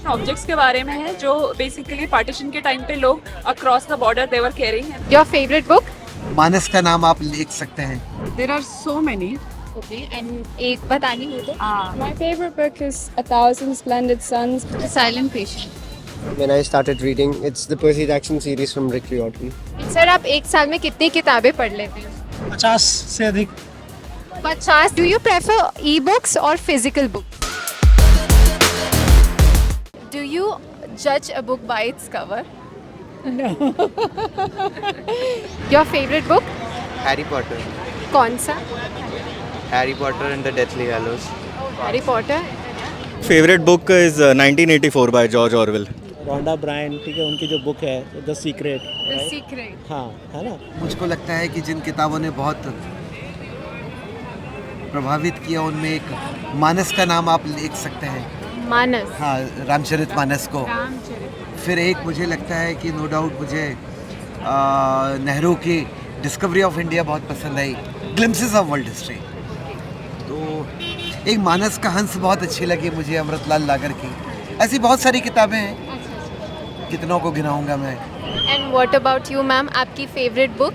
Objects के बारे में है जो बेसिकली पार्टीशन के टाइम पे लोग across the border they were carrying. Your favourite book? Manas का नाम आप लिख सकते हैं। There are so many. Okay, and एक बतानी हो तो? My favorite book is A Thousand Splendid Suns. Silent patient. When I started reading, it's the Percy Jackson series from Rick Riordan. Sir, आप एक साल में कितनी किताबें पढ़ लेते हैं? 50 से अधिक। 50। Do you prefer e books और फिजिकल बुक? डू यू जज अ book bye its cover? No. Your favourite book? Harry Potter. कौन सा? Harry Potter and the Deathly Hallows. Harry Potter. Favourite book is 1984 by George Orwell. Rhonda Brian, ठीक है, उनकी जो book है the secret. The secret. हाँ, है ना। मुझको लगता है कि जिन किताबों ने बहुत प्रभावित किया उनमें एक मानस का नाम आप लिख सकते हैं। मानस। हाँ, रामचरितमानस को। रामचरित। फिर एक मुझे लगता है कि नो डाउट मुझे नेहरू की डिस्कवरी ऑफ इंडिया बहुत पसंद आई, ग्लिम्पसेस ऑफ वर्ल्ड हिस्ट्री। तो एक मानस का हंस बहुत अच्छी लगी मुझे, अमृतलाल लागर की। ऐसी बहुत सारी किताबें हैं, कितनों को गिनाऊंगा मैं। And what about you ma'am, आपकी फेवरेट बुक?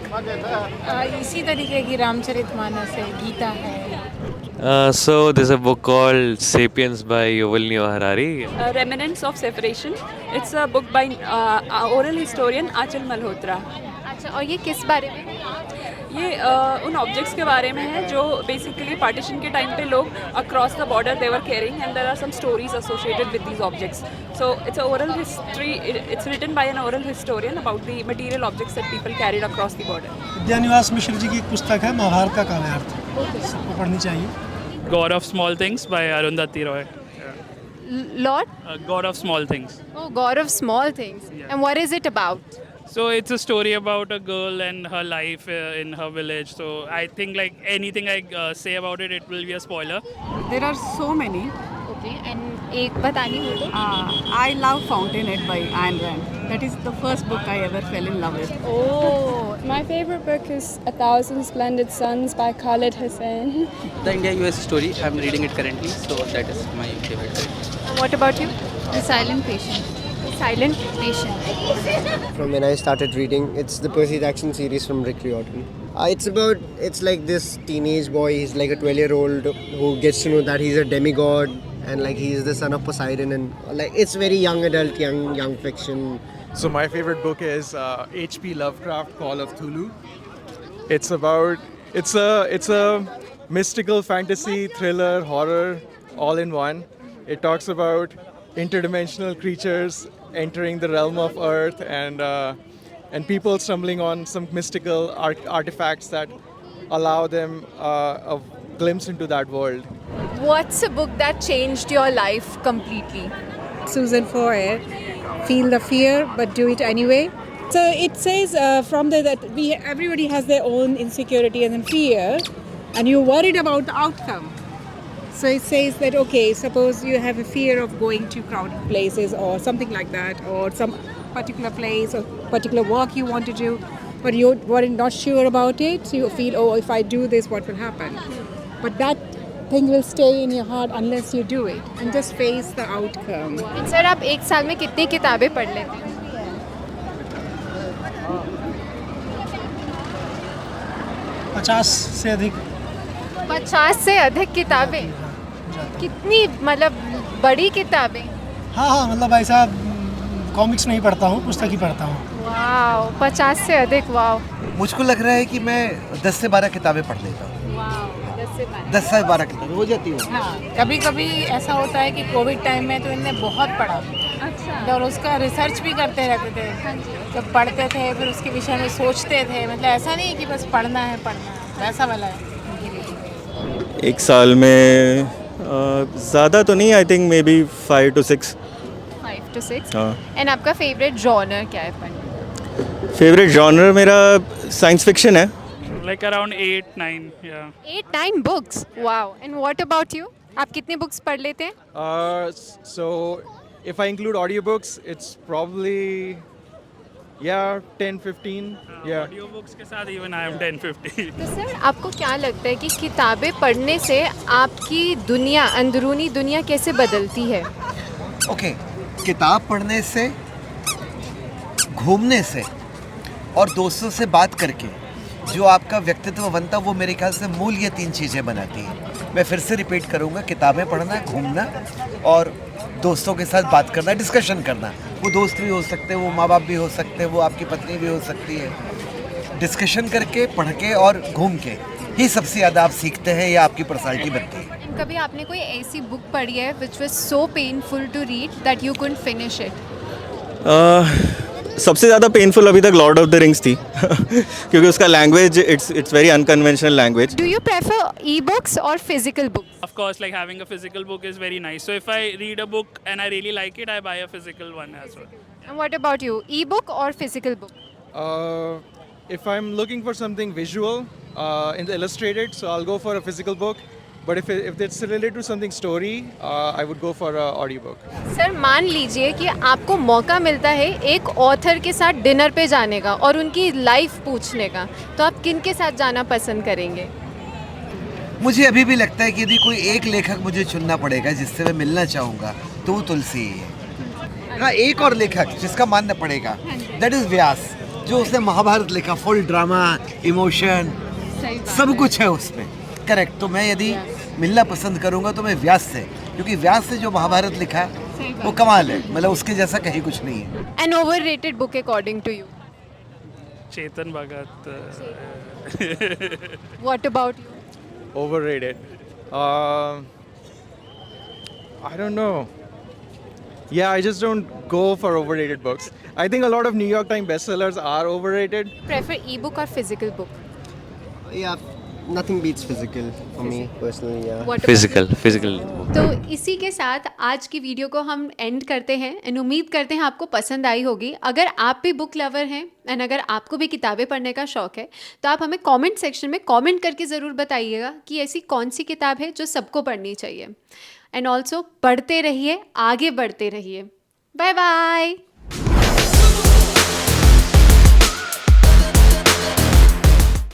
इसी तरीके की रामचरितमानस है, गीता है। So there's a book called *Sapiens* by Yuval Noah Harari. Remnants of separation, it's a book by oral historian Aanchal Malhotra. अच्छा, और ये किस बारे में? ये उन ऑब्जेक्ट्स के बारे में है जो बेसिकली पार्टीशन के टाइम पे लोग across the border they were carrying and there are some stories associated with these objects. So it's a oral history, it's written by an oral historian about the material objects that people carried across the border. Vidyaniwas Mishra ji की एक पुस्तक है महाभारत का काव्यार्थ, सबको पढ़नी चाहिए। God of Small Things by Arundhati Roy. Lord? God of Small Things. Oh, God of Small Things. Yeah. And what is it about? So it's a story about a girl and her life in her village. So I think like anything I say about it, it will be a spoiler. There are so many. Okay, and एक बतानी हो तो? I love Fountainhead by Ayn Rand. That is the first book I ever fell in love with. Oh, My favorite book is A Thousand Splendid Suns by Khalid Hussain. The India-US story, I'm reading it currently, so that is my favorite. what about you? The Silent Patient. Silent Patient. From when I started reading, it's the Percy Jackson series from Rick Riordan. It's like this teenage boy, he's like a 12-year-old who gets to know that he's a demigod and like he's the son of Poseidon, and like it's very young adult, young fiction. So my favorite book is H.P. Lovecraft, Call of Cthulhu. It's a mystical fantasy, thriller, horror, all in one. It talks about interdimensional creatures entering the realm of Earth and people stumbling on some mystical artifacts that allow them a glimpse into that world. What's a book that changed your life completely? Susan Foer, Feel the Fear but Do It Anyway. So it says from there that everybody has their own insecurity and then fear, and you're worried about the outcome. So it says that, okay, suppose you have a fear of going to crowded places or something like that, or some particular place or particular work you want to do, but you were not sure about it. So you feel, oh, if I do this, what will happen? But that thing will stay in your heart unless you do it, and just face the outcome. And sir, आप एक साल में कितनी किताबें पढ़ लेते हैं? 50 से अधिक। 50 से अधिक किताबें? कितनी, मतलब बड़ी किताबें? हाँ, मतलब ऐसा कॉमिक्स नहीं पढ़ता हूँ, पुस्तक ही पढ़ता हूँ। वाओ, 50 से अधिक, वाओ। मुझको लग रहा है कि मैं 10 से 12 किताबें पढ़ लेता हूँ। वाओ, 10 से 12 किताबें हो जाती हैं। हाँ, कभी कभी ऐसा होता है कि कोविड टाइम में तो इनने बहुत पढ़ा। अच्छा। और उसका रिसर्च भी करते रहते थे। जब पढ़ते थे फिर उसके विषय में सोचते थे, मतलब ऐसा नहीं कि बस पढ़ना है वैसा वाला है। एक साल में ज़्यादा तो नहीं, I think may be 5 to 6। 5 to 6। हाँ। एंड आपका फेवरेट जॉनर क्या है पढ़ने? फेवरेट जॉनर मेरा साइंस फिक्शन है। Like around 8, 9, yeah. 8, 9 books. Wow. And what about you? आप कितने बुक्स पढ़ लेते हैं? So if I include audiobooks, it's probably Yeah, 10, 15. Yeah. Audio books के साथ इवन आई एम 10-15. तो सर आपको क्या लगता है कि किताबें पढ़ने से आपकी दुनिया, अंदरूनी दुनिया कैसे बदलती है? ओके, किताब पढ़ने से, घूमने से और दोस्तों से बात करके जो आपका व्यक्तित्व बनता है वो मेरे ख्याल से मूल ये 3 चीज़ें बनाती हैं. मैं फिर से रिपीट करूँगा, किताबें पढ़ना, घूमना और दोस्तों के साथ बात करना, डिस्कशन करना. वो दोस्त भी हो सकते हैं, वो माँ बाप भी हो सकते हैं, वो आपकी पत्नी भी हो सकती है. डिस्कशन करके, पढ़ के और घूम के ही सबसे ज़्यादा आप सीखते हैं या आपकी पर्सनालिटी बनती है. कभी आपने कोई ऐसी बुक पढ़ी है which was so painful to read that you couldn't finish it? सबसे ज़्यादा पेनफुल अभी तक लॉर्ड ऑफ द रिंग्स थी क्योंकि उसका language it's very unconventional language. Do you prefer e books और physical books? Of course, like having a physical book is very nice. So if I read a book and I really like it, I buy a physical one as well. And what about you? E-book or physical book? If I'm looking for something visual in the illustrated, so I'll go for a physical book. But if it's related to something story, I would go for an audiobook. Sir मान लीजिए कि आपको मौका मिलता है एक author के साथ डिनर पे जाने का और उनकी लाइफ पूछने का, तो आप किन के साथ जाना पसंद करेंगे? मुझे अभी भी लगता है कि यदि कोई एक लेखक मुझे चुनना पड़ेगा जिससे मैं मिलना चाहूँगा तो वो तुलसी ही है. हाँ, एक और लेखक जिसका मानना पड़ेगा, दैट इज़ व्यास, जो उसने महाभारत लिखा. फुल ड्रामा, इमोशन, सब कुछ है उसमें. करेक्ट. तो मैं यदि मिलना पसंद करूँगा तो मैं व्यास से, क्योंकि व्यास से जो महाभारत लिखा वो कमाल है. मतलब उसके जैसा कहीं कुछ नहीं है. An overrated book according to you? Chetan Bhagat. What about you? Overrated. I don't know. Yeah, I just don't go for overrated books. I think a lot of New York Times bestsellers are overrated. Prefer e-book or physical book? Yeah, nothing beats physical for me personally. Yeah. What about Physical. तो इसी के साथ आज की video को हम and करते हैं एंड उम्मीद करते हैं आपको पसंद आई होगी. अगर आप भी बुक लवर हैं एंड अगर आपको भी किताबें पढ़ने का शौक है तो आप हमें कमेंट सेक्शन में कमेंट करके ज़रूर बताइएगा कि ऐसी कौन सी किताब है जो सबको पढ़नी चाहिए. एंड ऑल्सो पढ़ते रहिए, आगे बढ़ते रहिए. Bye bye.